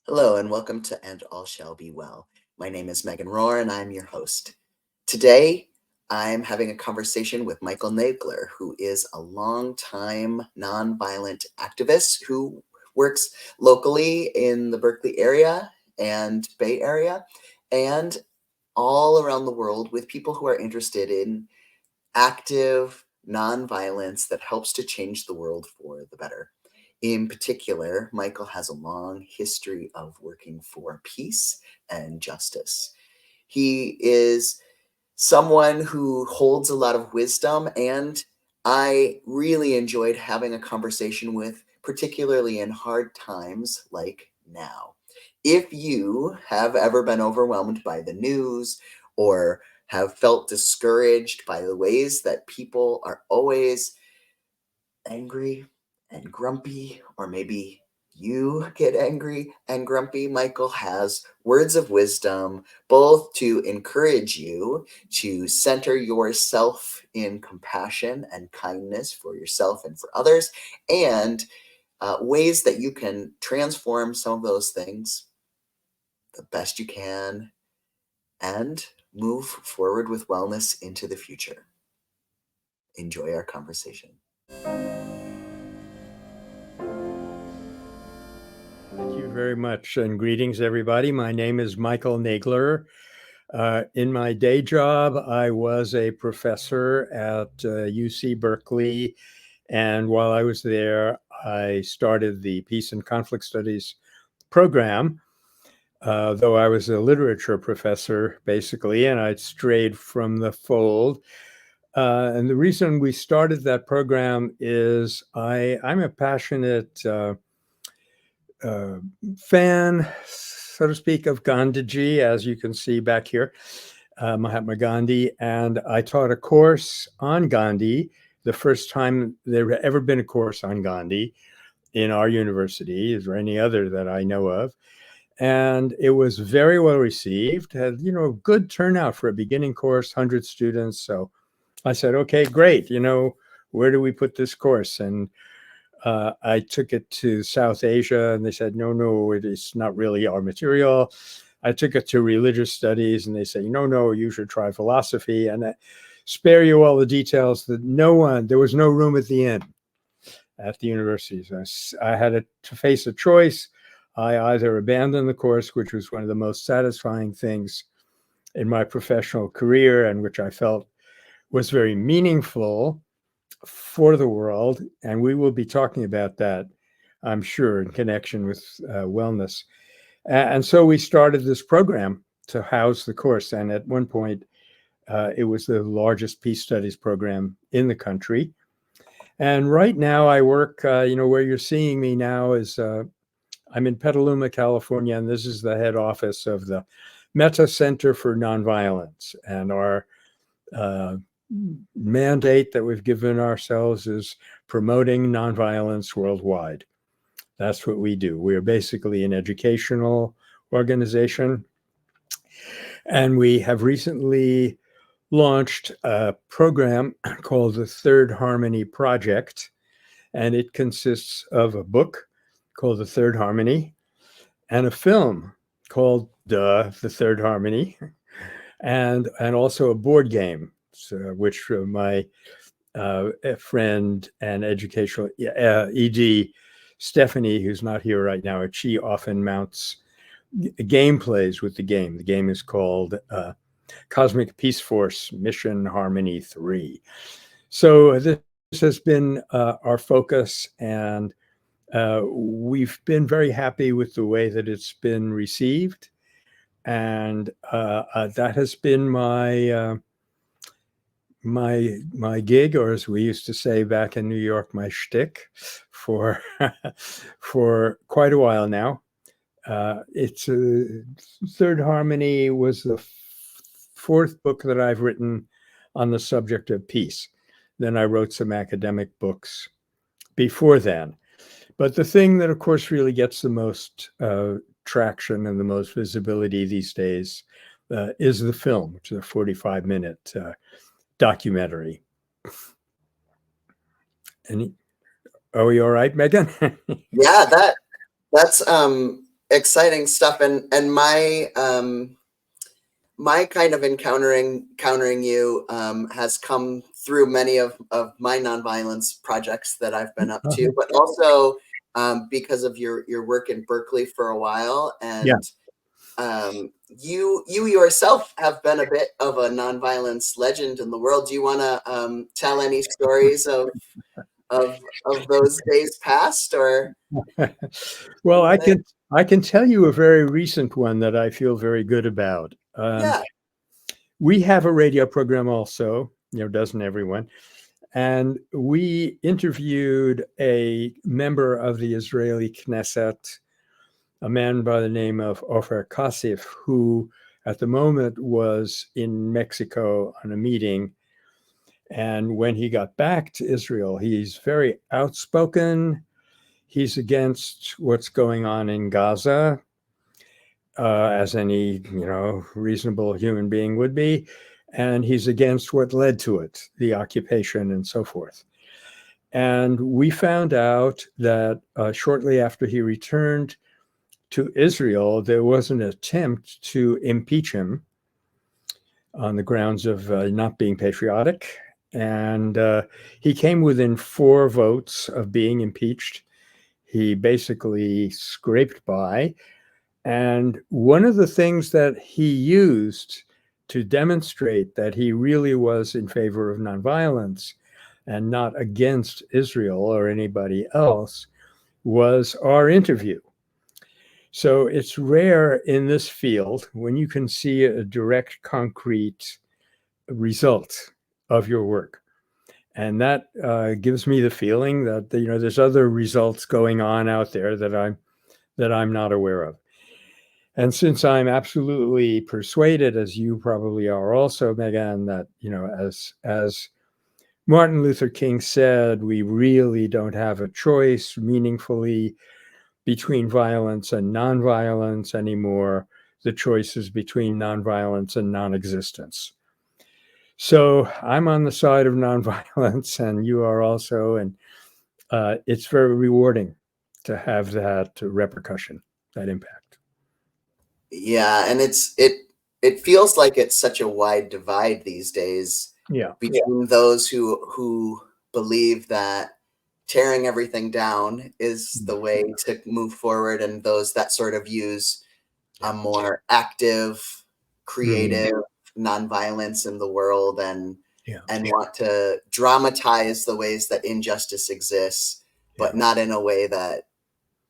Hello and welcome to And All Shall Be Well. My name is Megan Rohrer and I'm your host. Today, I'm having a conversation with Michael Nagler, who is a longtime nonviolent activist who works locally in the Berkeley area and Bay Area and all around the world with people who are interested in active nonviolence that helps to change the world for the better. In particular, Michael has a long history of working for peace and justice. He is someone who holds a lot of wisdom, and I really enjoyed having a conversation with, particularly in hard times like now. If you have ever been overwhelmed by the news or have felt discouraged by the ways that people are always angry and grumpy, or maybe you get angry and grumpy, Michael has words of wisdom, both to encourage you to center yourself in compassion and kindness for yourself and for others, and ways that you can transform some of those things the best you can and move forward with wellness into the future. Enjoy our conversation. Thank you very much, and greetings, everybody. My name is Michael Nagler. In my day job, I was a professor at UC Berkeley, and while I was there, I started the Peace and Conflict Studies program, though I was a literature professor, basically, and I'd strayed from the fold. And the reason we started that program is I'm a passionate fan, so to speak, of Gandhiji, as you can see back here, Mahatma Gandhi. And I taught a course on Gandhi, the first time there had ever been a course on Gandhi in our university, or any other that I know of. And it was very well received, had, good turnout for a beginning course, 100 students. So I said, okay, great. Where do we put this course? And I took it to South Asia, and they said, no, it is not really our material. I took it to religious studies, and they said, no, you should try philosophy. And I spare you all the details that there was no room at the inn at the universities. I had to face a choice. I either abandoned the course, which was one of the most satisfying things in my professional career and which I felt was very meaningful for the world, and we will be talking about that, I'm sure, in connection with wellness. And so we started this program to house the course, and at one point, it was the largest peace studies program in the country. And right now, I work, where you're seeing me now is I'm in Petaluma, California, and this is the head office of the Meta Center for Nonviolence. And our mandate that we've given ourselves is promoting nonviolence worldwide. That's what we do. We are basically an educational organization. And we have recently launched a program called the Third Harmony Project. And it consists of a book called The Third Harmony and a film called The Third Harmony, and also a board game, which my friend and educational ED Stephanie, who's not here right now, she often mounts gameplays with the game. The game is called Cosmic Peace Force Mission Harmony 3. So this has been our focus, and we've been very happy with the way that it's been received. And that has been my gig, or as we used to say back in New York, my shtick, for for quite a while now. It's Third Harmony was the fourth book that I've written on the subject of peace. Then I wrote some academic books before then. But the thing that, of course, really gets the most traction and the most visibility these days is the film, which is a 45-minute documentary. And are we all right, Megan? Yeah, that's exciting stuff. And my kind of countering you has come through many of my nonviolence projects that I've been up to, but also because of your work in Berkeley for a while. And you yourself have been a bit of a nonviolence legend in the world. Do you want to tell any stories of those days past, or? Well, I can tell you a very recent one that I feel very good about. Yeah. We have a radio program also, doesn't everyone? And we interviewed a member of the Israeli Knesset, a man by the name of Ofer Kasif, who at the moment was in Mexico on a meeting. And when he got back to Israel, he's very outspoken. He's against what's going on in Gaza, as any reasonable human being would be, and he's against what led to it, the occupation and so forth. And we found out that shortly after he returned to Israel, there was an attempt to impeach him on the grounds of not being patriotic. And he came within 4 votes of being impeached. He basically scraped by. And one of the things that he used to demonstrate that he really was in favor of nonviolence and not against Israel or anybody else was our interview. So it's rare in this field when you can see a direct, concrete result of your work. And that gives me the feeling that there's other results going on out there that I'm not aware of. And since I'm absolutely persuaded, as you probably are also, Megan, that as Martin Luther King said, we really don't have a choice meaningfully between violence and nonviolence anymore. The choice is between nonviolence and non-existence. So I'm on the side of nonviolence, and you are also, and it's very rewarding to have that repercussion, that impact. Yeah, and it feels like it's such a wide divide these days between those who believe that tearing everything down is the way to move forward, and those that sort of use a more active, creative nonviolence in the world, and want to dramatize the ways that injustice exists, but not in a way that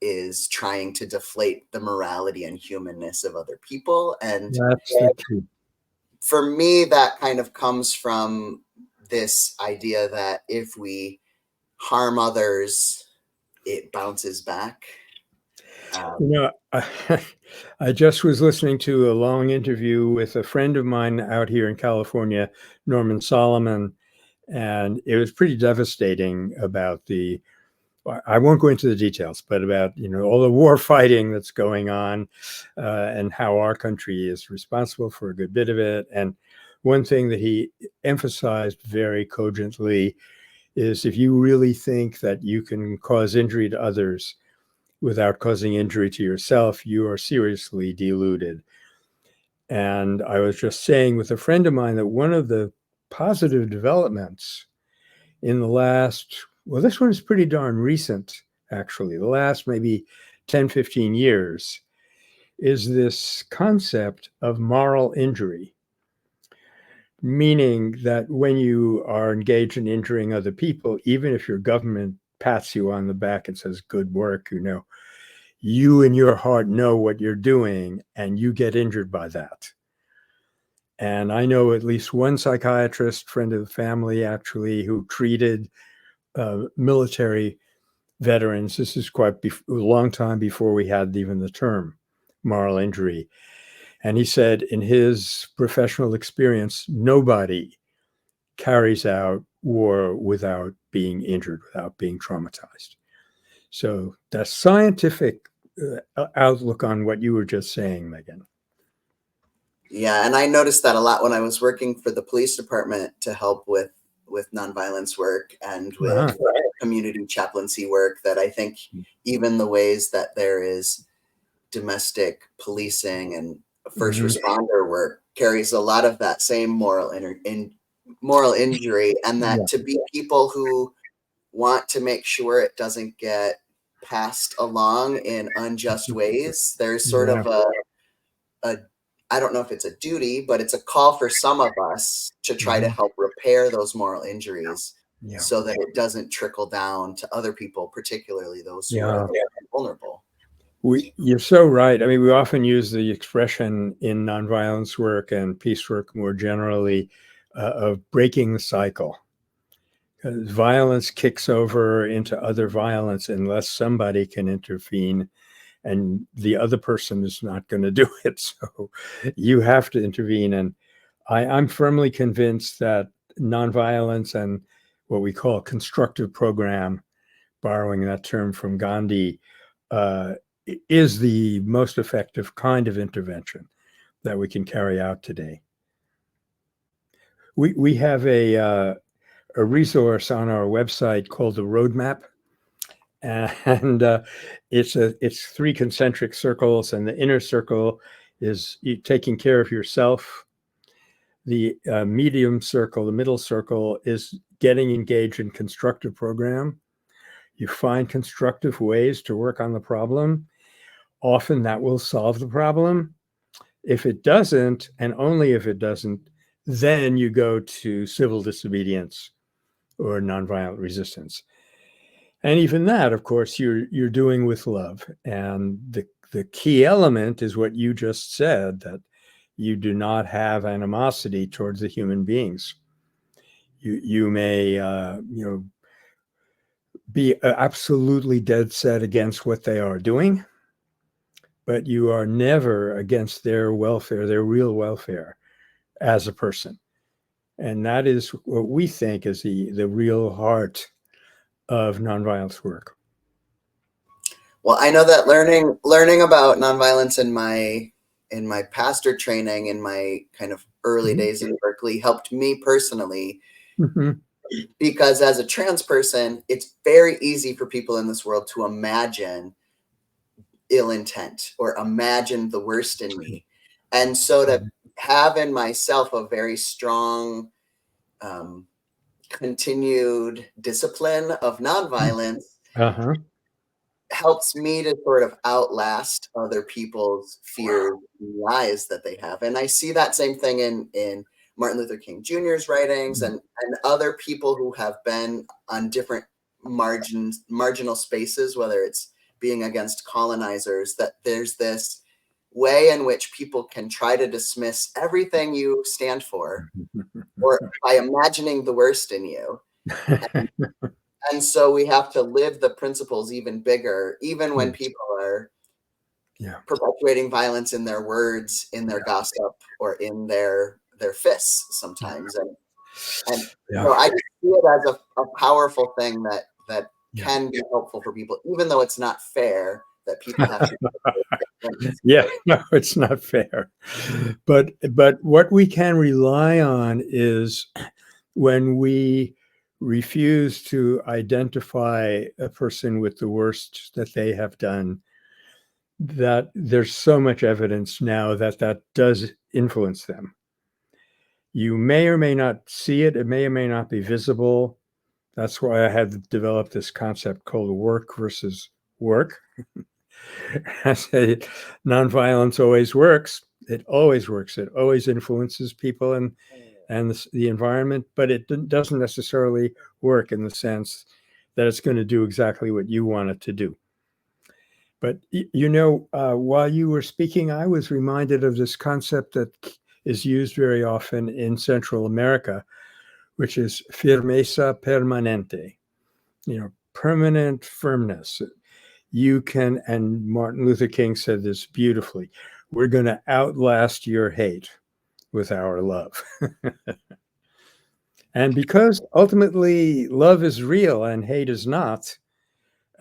is trying to deflate the morality and humanness of other people. And that's the key. For me, that kind of comes from this idea that if we harm others, it bounces back. I just was listening to a long interview with a friend of mine out here in California, Norman Solomon, and it was pretty devastating about I won't go into the details, but about all the war fighting that's going on, and how our country is responsible for a good bit of it. And one thing that he emphasized very cogently is if you really think that you can cause injury to others without causing injury to yourself, you are seriously deluded. And I was just saying with a friend of mine that one of the positive developments in the last, well, this one is pretty darn recent, actually, the last maybe 10, 15 years, is this concept of moral injury. Meaning that when you are engaged in injuring other people, even if your government pats you on the back and says, good work, you in your heart know what you're doing and you get injured by that. And I know at least one psychiatrist, friend of the family, actually, who treated military veterans. This is quite a long time before we had even the term moral injury. And he said in his professional experience, nobody carries out war without being injured, without being traumatized. So the scientific outlook on what you were just saying, Megan. Yeah, and I noticed that a lot when I was working for the police department to help with nonviolence work and with community chaplaincy work, that I think even the ways that there is domestic policing and first responder work carries a lot of that same moral injury, and that to be people who want to make sure it doesn't get passed along in unjust ways. There's sort of a I don't know if it's a duty, but it's a call for some of us to try to help repair those moral injuries so that it doesn't trickle down to other people, particularly those who are vulnerable. You're so right. I mean, we often use the expression in nonviolence work and peace work more generally of breaking the cycle. Because violence kicks over into other violence unless somebody can intervene, and the other person is not going to do it. So you have to intervene. And I'm firmly convinced that nonviolence and what we call constructive program, borrowing that term from Gandhi, is the most effective kind of intervention that we can carry out today. We have a resource on our website called the Roadmap, and it's 3 concentric circles, and the inner circle is you taking care of yourself. The medium circle, the middle circle, is getting engaged in constructive program. You find constructive ways to work on the problem. Often that will solve the problem. If it doesn't, and only if it doesn't, then you go to civil disobedience or nonviolent resistance. And even that, of course, you're doing with love. And the key element is what you just said, that you do not have animosity towards the human beings. You may be absolutely dead set against what they are doing, but you are never against their welfare, their real welfare as a person. And that is what we think is the real heart of nonviolence work. Well, I know that learning about nonviolence in my pastor training in my kind of early days in Berkeley helped me personally, because as a trans person, it's very easy for people in this world to imagine ill intent or imagine the worst in me. And so to have in myself a very strong continued discipline of nonviolence helps me to sort of outlast other people's fears and lies that they have. And I see that same thing in Martin Luther King Jr.'s writings and other people who have been on different marginal spaces, whether it's being against colonizers, that there's this way in which people can try to dismiss everything you stand for or by imagining the worst in you. And so we have to live the principles even bigger, even when people are perpetuating violence in their words, in their gossip, or in their fists sometimes. And so I just see it as a powerful thing that can be helpful for people, even though it's not fair that people have to. No, it's not fair. But what we can rely on is when we refuse to identify a person with the worst that they have done, that there's so much evidence now that that does influence them. You may or may not see it. It may or may not be visible. That's why I had developed this concept called work versus work. I say nonviolence always works. It always works. It always influences people and the environment, but it doesn't necessarily work in the sense that it's going to do exactly what you want it to do. But, while you were speaking, I was reminded of this concept that is used very often in Central America, which is firmeza permanente, permanent firmness. You can, and Martin Luther King said this beautifully, we're going to outlast your hate with our love. And because ultimately love is real and hate is not,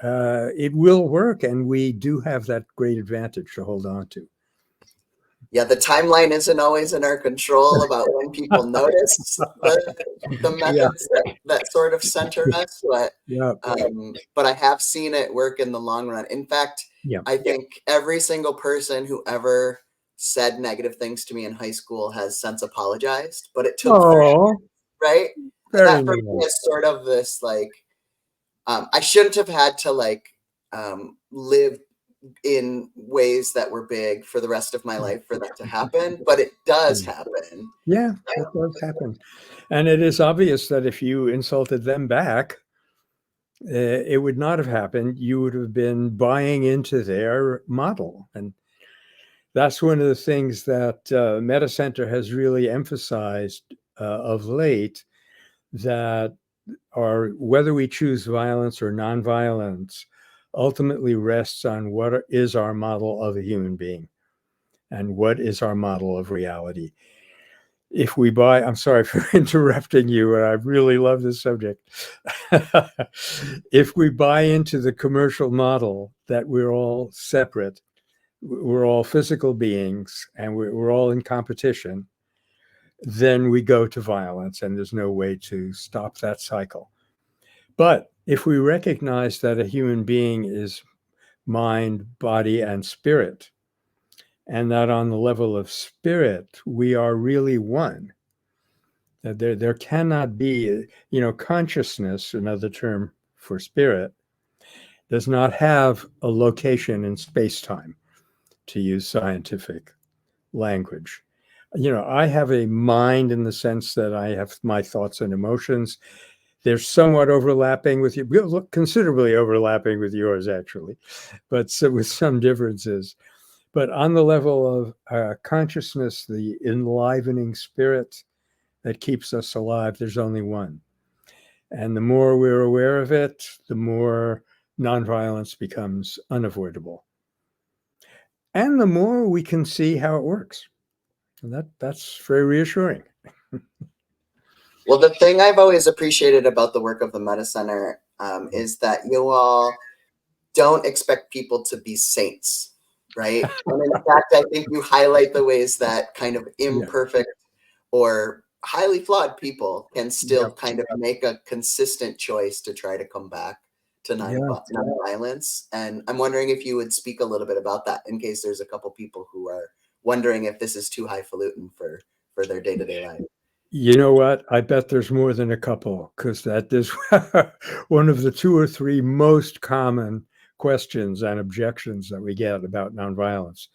it will work. And we do have that great advantage to hold on to. Yeah, the timeline isn't always in our control about when people notice the Yeah, methods that sort of center us, yeah, but I have seen it work in the long run. In fact, yeah. I think every single person who ever said negative things to me in high school has since apologized, but it took 30, Oh, right? And very that for me nice. is sort of this like, I shouldn't have had to like live in ways that were big for the rest of my life for that to happen, but it does happen. Yeah, it does happen. And it is obvious that if you insulted them back, it would not have happened. You would have been buying into their model. And that's one of the things that Meta Center has really emphasized of late, that our whether we choose violence or nonviolence ultimately rests on what is our model of a human being and what is our model of reality. If we buy, I'm sorry for interrupting you, and I really love this subject. If we buy into the commercial model that we're all separate, we're all physical beings, and we're all in competition, then we go to violence, and there's no way to stop that cycle. But if we recognize that a human being is mind, body, and spirit, and that on the level of spirit, we are really one, that there cannot be, consciousness, another term for spirit, does not have a location in space-time, to use scientific language. I have a mind in the sense that I have my thoughts and emotions. They're somewhat overlapping with you, considerably overlapping with yours, actually, but so with some differences. But on the level of consciousness, the enlivening spirit that keeps us alive, there's only one. And the more we're aware of it, the more nonviolence becomes unavoidable. And the more we can see how it works. And that's very reassuring. Well, the thing I've always appreciated about the work of the Meta Center is that you all don't expect people to be saints, right? And in fact, I think you highlight the ways that kind of Yeah. imperfect or highly flawed people can still Yep. kind of make a consistent choice to try to come back to Yeah. nonviolence. And I'm wondering if you would speak a little bit about that in case there's a couple people who are wondering if this is too highfalutin for their day-to-day life. You know what? I bet there's more than a couple, because that is one of the 2 or 3 most common questions and objections that we get about nonviolence.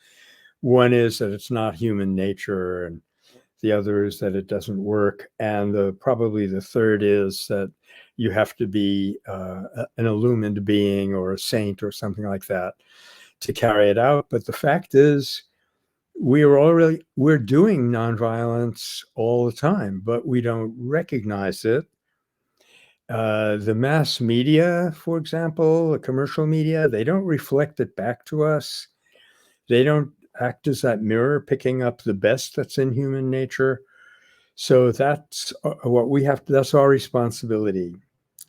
One is that it's not human nature, and the other is that it doesn't work, and probably the third is that you have to be an illumined being or a saint or something like that to carry it out. But the fact is, we're doing nonviolence all the time, but we don't recognize it. The mass media, for example, the commercial media, they don't reflect it back to us. They don't act as that mirror, picking up the best that's in human nature. So that's what we have. That's our responsibility,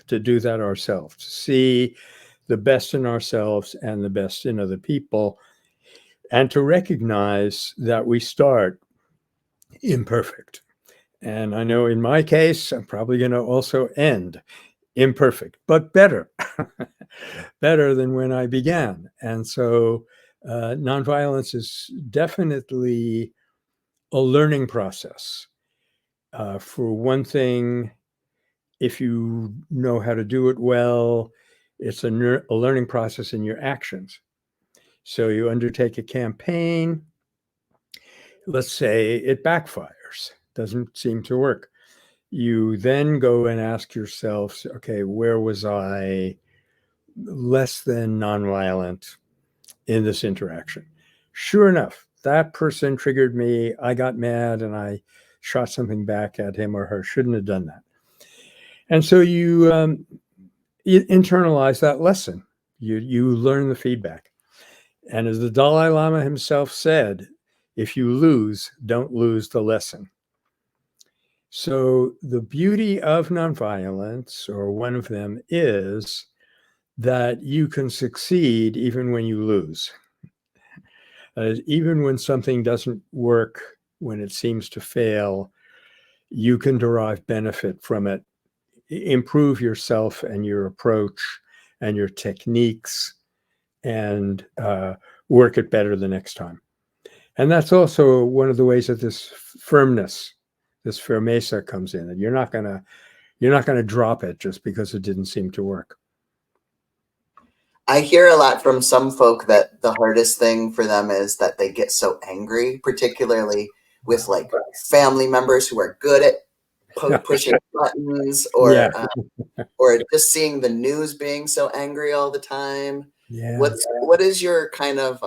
to do that ourselves, to see the best in ourselves and the best in other people, and to recognize that we start imperfect. And I know in my case, I'm probably going to also end imperfect, but better, better than when I began. And so nonviolence is definitely a learning process. For one thing, if you know how to do it well, it's a learning process in your actions. So you undertake a campaign, let's say it backfires, doesn't seem to work. You then go and ask yourself, okay, where was I less than nonviolent in this interaction? Sure enough, that person triggered me. I got mad and I shot something back at him or her. Shouldn't have done that. And so you internalize that lesson. You learn the feedback. And as the Dalai Lama himself said, if you lose, don't lose the lesson. So the beauty of nonviolence, or one of them, is that you can succeed even when you lose. Even when something doesn't work, when it seems to fail, you can derive benefit from it, improve yourself and your approach and your techniques, and work it better the next time. And that's also one of the ways that this firmness, this firmeza comes in, that you're not gonna drop it just because it didn't seem to work. I hear a lot from some folk that the hardest thing for them is that they get so angry, particularly with like family members who are good at pushing buttons, Yeah. or just seeing the news being so angry all the time. Yeah. What is your kind of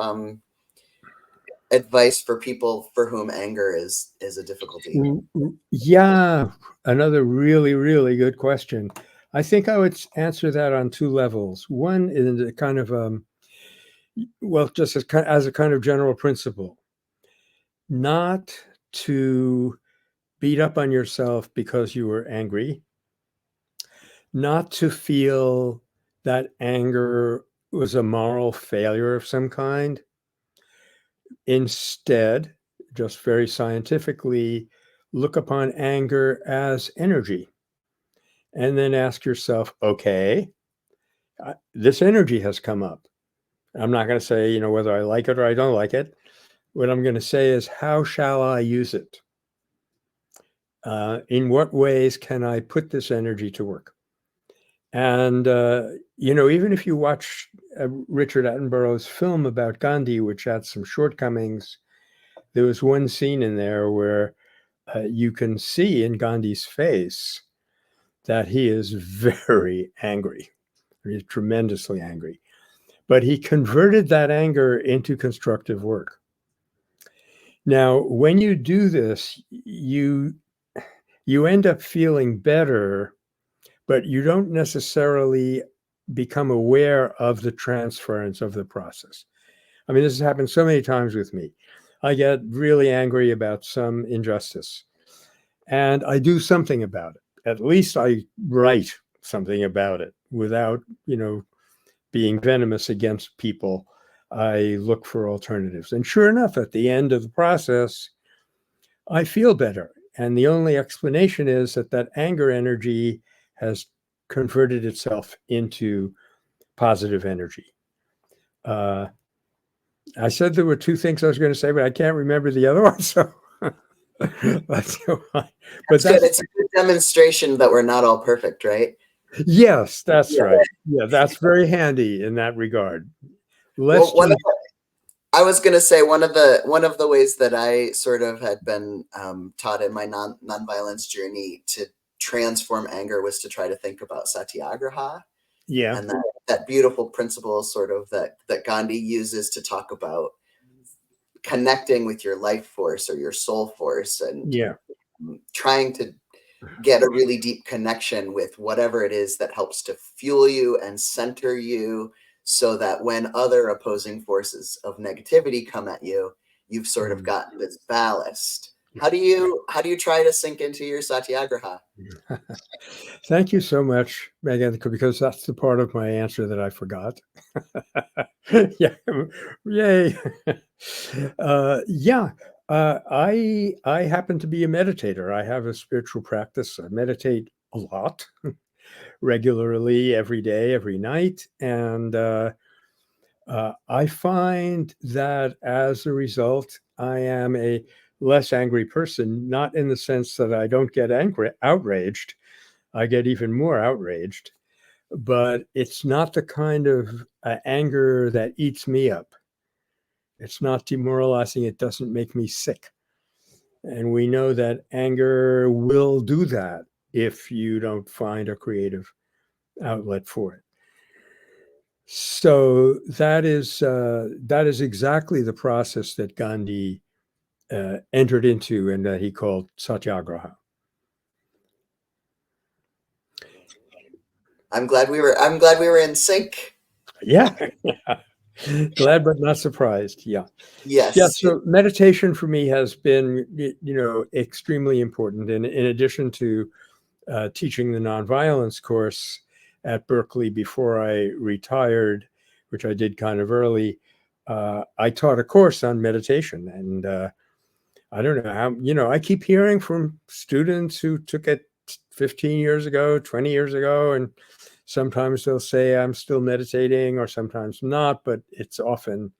advice for people for whom anger is a difficulty? Yeah. Another really, really good question. I think I would answer that on two levels. One is a kind of, well, just as a kind of general principle, not to beat up on yourself because you were angry, not to feel that anger was a moral failure of some kind. Instead, just very scientifically, look upon anger as energy and then ask yourself, okay, this energy has come up. I'm not going to say, whether I like it or I don't like it. What I'm going to say is, how shall I use it? In what ways can I put this energy to work? And, even if you watch Richard Attenborough's film about Gandhi, which had some shortcomings, there was one scene in there where you can see in Gandhi's face that he is very angry. He's tremendously angry. But he converted that anger into constructive work. Now, when you do this, you end up feeling better, but you don't necessarily become aware of the transference of the process. I mean, this has happened so many times with me. I get really angry about some injustice and I do something about it. At least I write something about it without, being venomous against people. I look for alternatives. And sure enough, at the end of the process, I feel better. And the only explanation is that anger energy has converted itself into positive energy. I said there were two things I was going to say, but I can't remember the other one. So that's good. It's a good demonstration that we're not all perfect, right? Yes, that's right. Yeah, that's very handy in that regard. I was going to say one of the ways that I sort of had been taught in my nonviolence journey to transform anger was to try to think about satyagraha. Yeah. And that beautiful principle sort of that Gandhi uses to talk about connecting with your life force or your soul force, and trying to get a really deep connection with whatever it is that helps to fuel you and center you, so that when other opposing forces of negativity come at you, you've sort of gotten this ballast. How do you try to sink into your satyagraha? Thank you so much, Megan, because that's the part of my answer that I forgot. Yeah, yay. I happen to be a meditator. I have a spiritual practice. I meditate a lot, regularly, every day, every night, and I find that as a result, I am a less angry person. Not in the sense that I don't get outraged. I get even more outraged, but it's not the kind of anger that eats me up. It's not demoralizing. It doesn't make me sick. And we know that anger will do that if you don't find a creative outlet for it. So that is exactly the process that Gandhi entered into and that he called satyagraha. I'm glad we were in sync. Yeah. Glad but not surprised. Yeah. Yes. Yeah. So meditation for me has been, extremely important. And in addition to teaching the nonviolence course at Berkeley before I retired, which I did kind of early, I taught a course on meditation, and I don't know how, I keep hearing from students who took it 15 years ago, 20 years ago, and sometimes they'll say I'm still meditating or sometimes not, but it's often,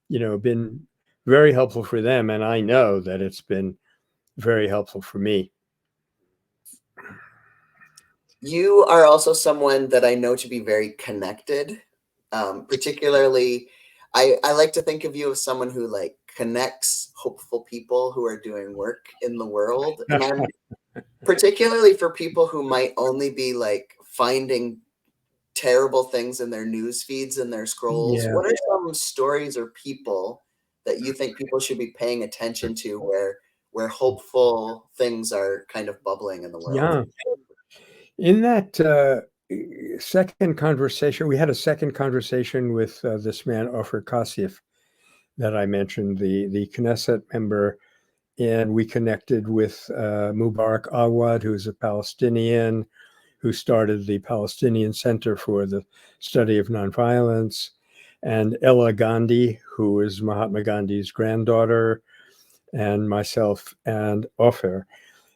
been very helpful for them. And I know that it's been very helpful for me. You are also someone that I know to be very connected. Particularly, I like to think of you as someone who like connects hopeful people who are doing work in the world. And I'm particularly for people who might only be like finding terrible things in their news feeds and their scrolls. Yeah. What are some stories or people that you think people should be paying attention to where hopeful things are kind of bubbling in the world? Yeah. In that second conversation, we had a second conversation with this man, Ofer Kassif, that I mentioned, the Knesset member, and we connected with Mubarak Awad, who's a Palestinian who started the Palestinian Center for the Study of Nonviolence, and Ella Gandhi, who is Mahatma Gandhi's granddaughter, and myself and Ofer.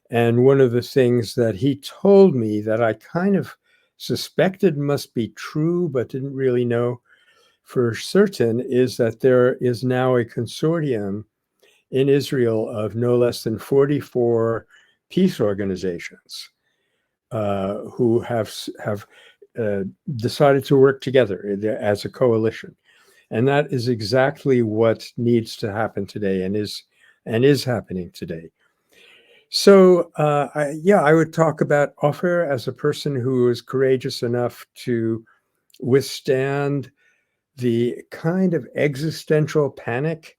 And one of the things that he told me that I kind of suspected must be true, but didn't really know for certain, is that there is now a consortium in Israel of no less than 44 peace organizations who have decided to work together as a coalition. And that is exactly what needs to happen today and is happening today. So, I would talk about Ofer as a person who is courageous enough to withstand the kind of existential panic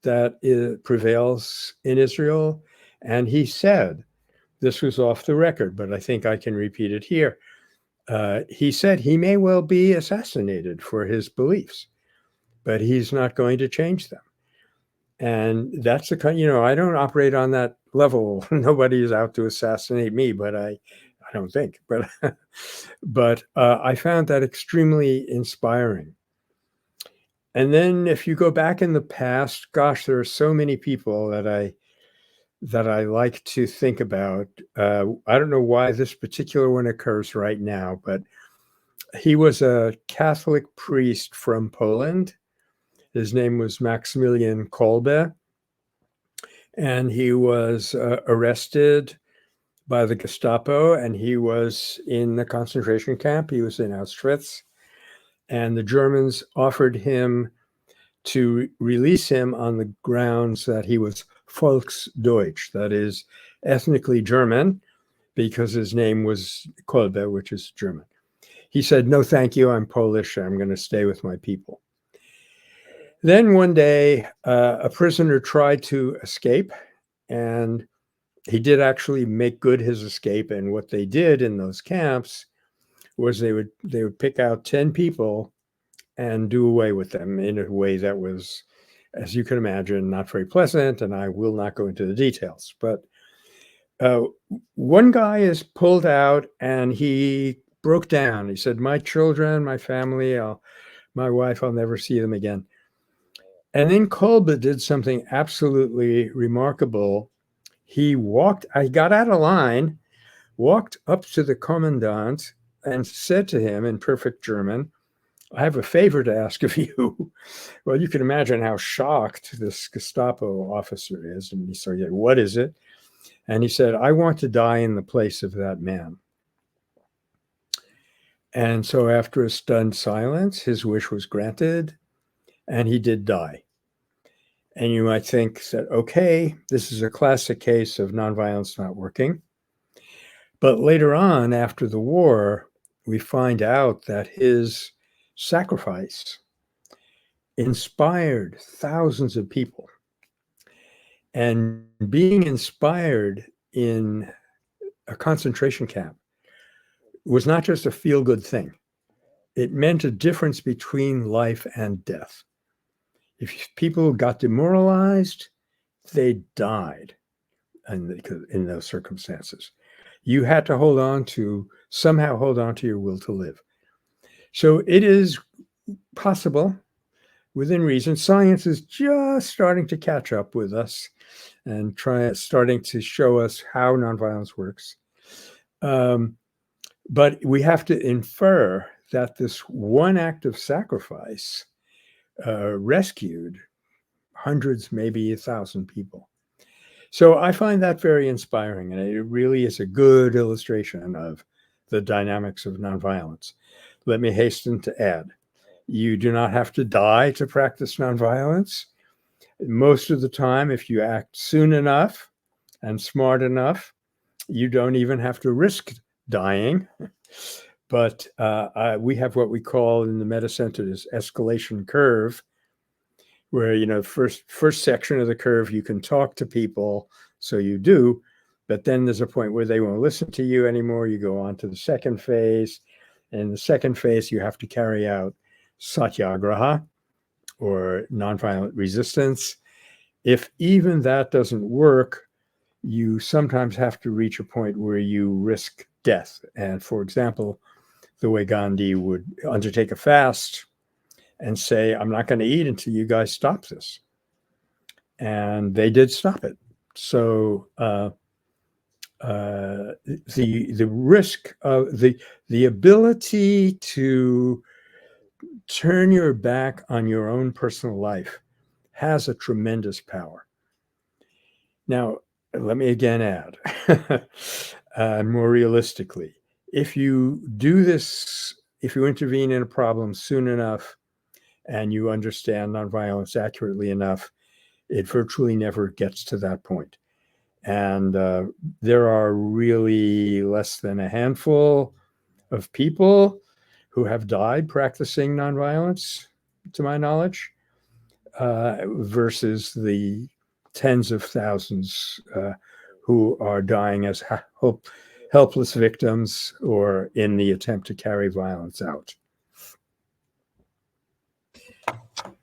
that prevails in Israel. And he said, this was off the record, but I think I can repeat it here. He said he may well be assassinated for his beliefs, but he's not going to change them. And that's the kind, I don't operate on that level. Nobody is out to assassinate me, but I don't think. But I found that extremely inspiring. And then if you go back in the past, gosh, there are so many people that I like to think about. I don't know why this particular one occurs right now, but he was a Catholic priest from Poland. His name was Maximilian Kolbe, and he was arrested by the Gestapo, and he was in the concentration camp. He was in Auschwitz, and the Germans offered him to release him on the grounds that he was Volksdeutsch, that is ethnically German, because his name was Kolbe, which is German. He said, no, thank you, I'm Polish, I'm going to stay with my people. Then one day, a prisoner tried to escape, and he did actually make good his escape. And what they did in those camps was they would pick out 10 people and do away with them in a way that was, as you can imagine, not very pleasant. And I will not go into the details. But one guy is pulled out and he broke down. He said, my children, my family, my wife, I'll never see them again. And then Kolbe did something absolutely remarkable. I got out of line, walked up to the commandant and said to him in perfect German, I have a favor to ask of you. Well, you can imagine how shocked this Gestapo officer is. And he said, what is it? And he said, I want to die in the place of that man. And so after a stunned silence, his wish was granted and he did die. And you might think that, okay, this is a classic case of nonviolence not working. But later on, after the war, we find out that his sacrifice inspired thousands of people. And being inspired in a concentration camp was not just a feel-good thing. It meant a difference between life and death. If people got demoralized, they died in those circumstances. You had to somehow hold on to your will to live. So it is possible within reason. Science is just starting to catch up with us and starting to show us how nonviolence works. But we have to infer that this one act of sacrifice rescued hundreds, maybe 1,000 people. So I find that very inspiring, and it really is a good illustration of the dynamics of nonviolence. Let me hasten to add, you do not have to die to practice nonviolence. Most of the time, if you act soon enough and smart enough, you don't even have to risk dying. But we have what we call in the Meta Center this escalation curve, where first section of the curve you can talk to people, so you do, but then there's a point where they won't listen to you anymore. You go on to the second phase, and in the second phase you have to carry out satyagraha, or nonviolent resistance. If even that doesn't work, you sometimes have to reach a point where you risk death. And for example, the way Gandhi would undertake a fast and say, I'm not going to eat until you guys stop this. And they did stop it. So the risk of the ability to turn your back on your own personal life has a tremendous power. Now, let me again add, more realistically, if you do this, if you intervene in a problem soon enough and you understand nonviolence accurately enough, it virtually never gets to that point. And there are really less than a handful of people who have died practicing nonviolence, to my knowledge, versus the tens of thousands who are dying as helpless victims or in the attempt to carry violence out.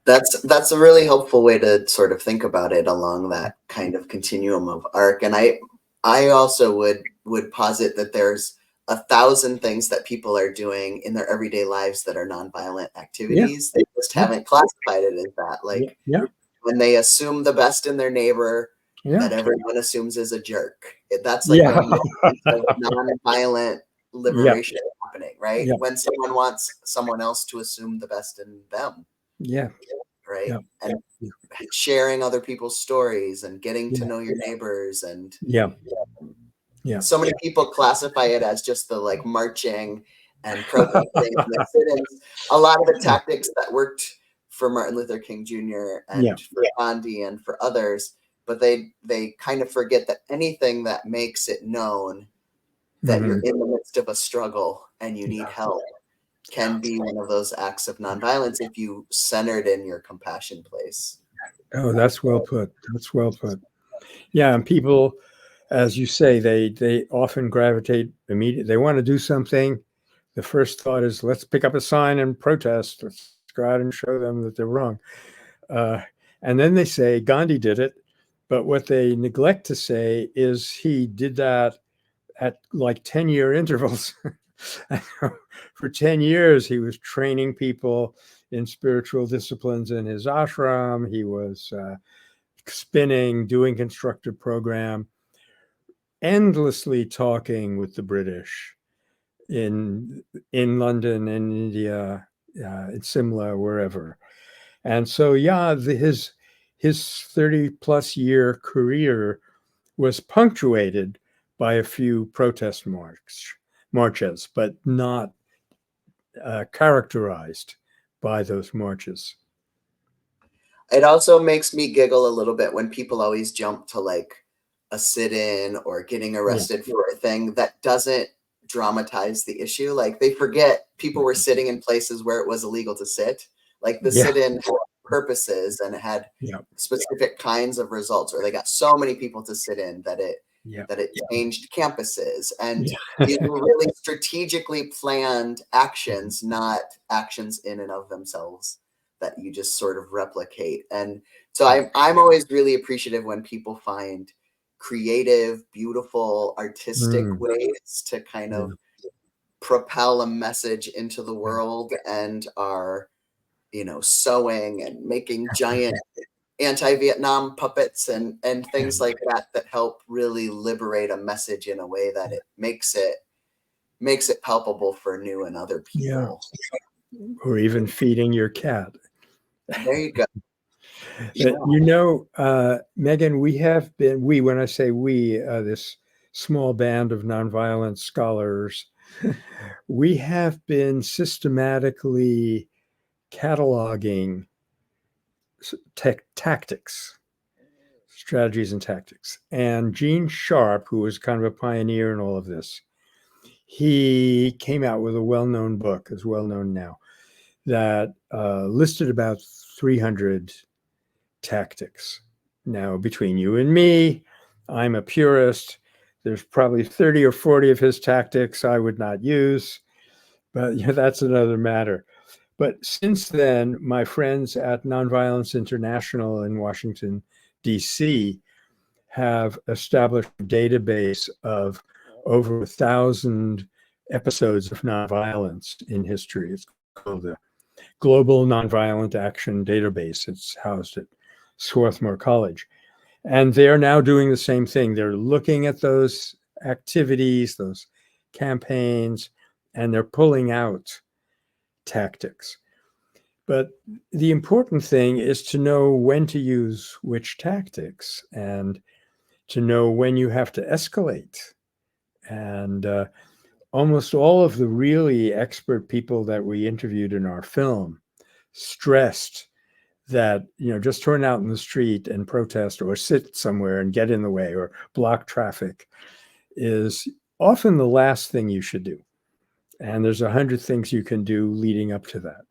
That's a really helpful way to sort of think about it along that kind of continuum of arc. And I also would posit that there's 1,000 things that people are doing in their everyday lives that are nonviolent activities. They just haven't classified it as that. Like when they assume the best in their neighbor that everyone assumes is a jerk. That's like a moment of nonviolent liberation happening, right? When someone wants someone else to assume the best in them. Right. And sharing other people's stories and getting to know your neighbors. And so many people classify it as just the like marching and protesting and the sit-ins. A lot of the tactics that worked for Martin Luther King Jr. and for Gandhi and for others, but they kind of forget that anything that makes it known that you're in the midst of a struggle and you need help can be one of those acts of nonviolence if you centered in your compassion place. Oh, that's well put. That's well put. Yeah, and people, as you say, they often gravitate immediately. They want to do something. The first thought is, let's pick up a sign and protest. Let's go out and show them that they're wrong. And then they say Gandhi did it, but what they neglect to say is he did that at like 10-year intervals. For 10 years, he was training people in spiritual disciplines in his ashram. He was spinning, doing constructive program, endlessly talking with the British in London, in India, in Simla, wherever. And so, his 30-plus year career was punctuated by a few protest marches, but not characterized by those marches. It also makes me giggle a little bit when people always jump to like a sit-in or getting arrested for a thing that doesn't dramatize the issue. Like they forget people were sitting in places where it was illegal to sit. Like the sit-in had purposes and it had specific kinds of results, or they got so many people to sit in that it changed campuses. And these were really strategically planned actions, not actions in and of themselves that you just sort of replicate. And so I'm always really appreciative when people find creative, beautiful, artistic ways to kind of propel a message into the world and are sewing and making giant anti-Vietnam puppets and things like that help really liberate a message in a way that it makes it palpable for new and other Yeah. people. Or even feeding your cat. There you go. Yeah. Megan, when I say we, this small band of nonviolent scholars, we have been systematically cataloging tactics, strategies and tactics. And Gene Sharp, who was kind of a pioneer in all of this, he came out with a well-known book, is well-known now, that listed about 300 tactics. Now, between you and me, I'm a purist. There's probably 30 or 40 of his tactics I would not use, but that's another matter. But since then, my friends at Nonviolence International in Washington, D.C., have established a database of over 1,000 episodes of nonviolence in history. It's called the Global Nonviolent Action Database. It's housed at Swarthmore College. And they're now doing the same thing. They're looking at those activities, those campaigns, and they're pulling out tactics. But the important thing is to know when to use which tactics and to know when you have to escalate. And almost all of the really expert people that we interviewed in our film stressed that, just turn out in the street and protest or sit somewhere and get in the way or block traffic is often the last thing you should do. And there's 100 things you can do leading up to that.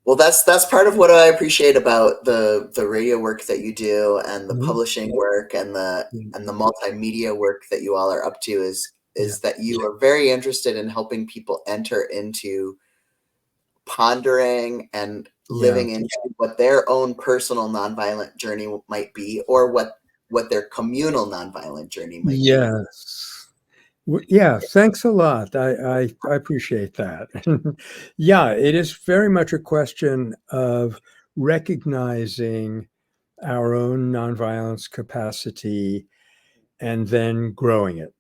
Well, that's part of what I appreciate about the radio work that you do and the publishing work and the multimedia work that you all are up to is that you are very interested in helping people enter into pondering and living into what their own personal nonviolent journey might be, or what their communal nonviolent journey might be. Yes. Yeah, thanks a lot. I appreciate that. Yeah, it is very much a question of recognizing our own nonviolence capacity and then growing it,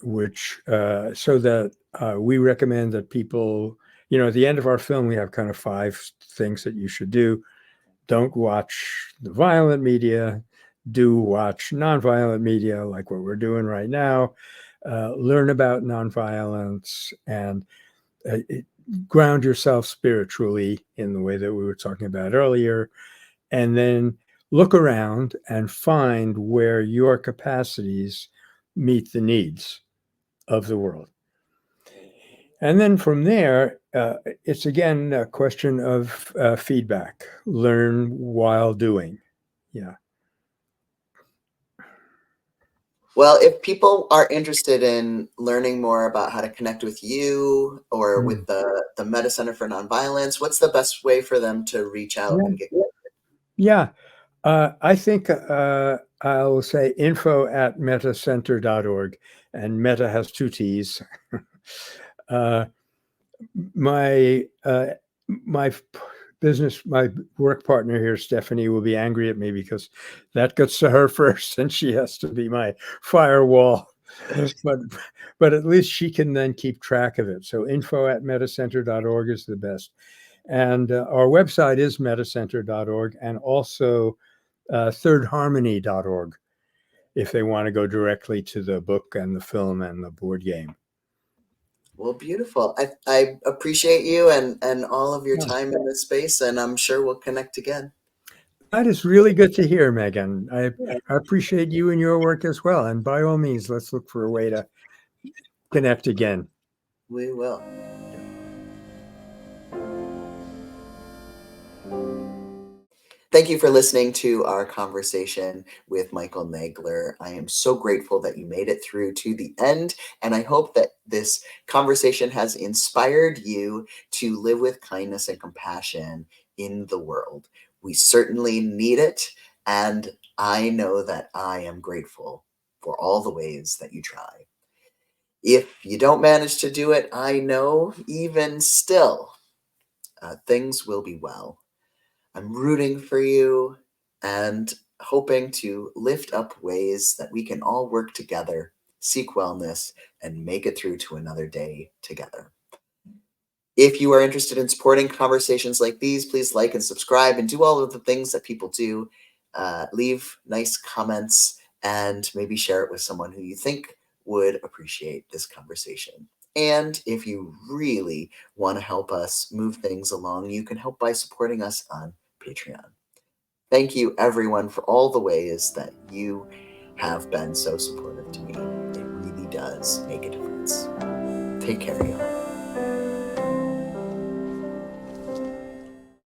which so that we recommend that people, at the end of our film, we have kind of 5 things that you should do. Don't watch the violent media. Do watch nonviolent media like what we're doing right now. Learn about nonviolence and ground yourself spiritually in the way that we were talking about earlier. And then look around and find where your capacities meet the needs of the world. And then from there, it's again a question of feedback. Learn while doing. Yeah. Well, if people are interested in learning more about how to connect with you or with the Meta Center for Nonviolence, what's the best way for them to reach out and get connected? Yeah. I think I'll say info@metacenter.org, and Meta has 2 T's. My my work partner here, Stephanie, will be angry at me because that gets to her first, and she has to be my firewall. But at least she can then keep track of it. So info@metacenter.org is the best. And our website is metacenter.org, and also thirdharmony.org if they want to go directly to the book and the film and the board game. Well, beautiful. I appreciate you and all of your time in this space, and I'm sure we'll connect again. That is really good to hear, Megan. I appreciate you and your work as well. And by all means, let's look for a way to connect again. We will. Thank you for listening to our conversation with Michael Nagler. I am so grateful that you made it through to the end, and I hope that this conversation has inspired you to live with kindness and compassion in the world. We certainly need it, and I know that I am grateful for all the ways that you try. If you don't manage to do it, I know even still, things will be well. I'm rooting for you and hoping to lift up ways that we can all work together, seek wellness, and make it through to another day together. If you are interested in supporting conversations like these, please like and subscribe and do all of the things that people do. Leave nice comments and maybe share it with someone who you think would appreciate this conversation. And if you really want to help us move things along, you can help by supporting us on Patreon. Thank you, everyone, for all the ways that you have been so supportive to me. It really does make a difference. Take care, y'all.